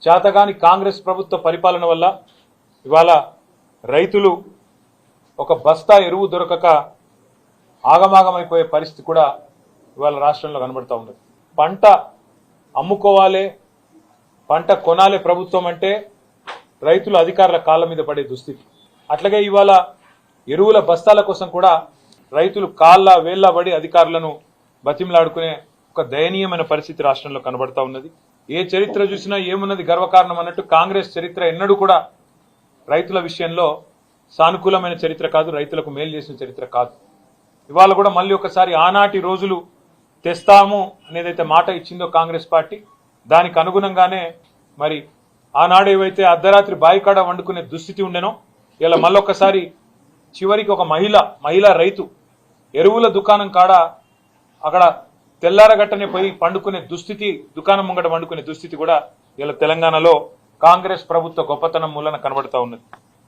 చేతగాని కాంగ్రెస్ ప్రభుత్వ పరిపాలన వల్ల ఇవాళ రైతులు ఒక బస్తా ఎరువు దొరకక ఆగమాగమైపోయే పరిస్థితి కూడా ఇవాళ రాష్ట్రంలో కనబడతా ఉన్నది. పంట అమ్ముకోవాలి, పంట కొనాలి ప్రభుత్వం అంటే రైతులు అధికారుల కాళ్ళ మీద పడే దుస్థితి. అట్లాగే ఇవాళ ఎరువుల బస్తాల కోసం కూడా రైతులు కాళ్ళ వేళ్ల పడి అధికారులను బతిమలాడుకునే ఒక దయనీయమైన పరిస్థితి రాష్ట్రంలో కనబడతా ఉన్నది. ఏ చరిత్ర చూసినా ఏమున్నది గర్వకారణం అన్నట్టు కాంగ్రెస్ చరిత్ర ఎన్నడూ కూడా రైతుల విషయంలో సానుకూలమైన చరిత్ర కాదు, రైతులకు మేలు చేసిన చరిత్ర కాదు. ఇవాళ కూడా మళ్ళీ ఒకసారి ఆనాటి రోజులు తెస్తాము అనేదైతే మాట ఇచ్చిందో కాంగ్రెస్ పార్టీ, దానికి అనుగుణంగానే మరి ఆనాడు ఏవైతే అర్ధరాత్రి బాయికాడ వండుకునే దుస్థితి ఉండేనో ఇలా మళ్ళొక్కసారి చివరికి ఒక మహిళా రైతు ఎరువుల దుకాణం కాడ అక్కడ తెల్లారగట్టనే పోయి పండుకునే దుస్థితి, దుకాణం ముంగట వండుకునే దుస్థితి కూడా ఇలా తెలంగాణలో కాంగ్రెస్ ప్రభుత్వ గొప్పతనం మూలన కనబడతా ఉన్నది.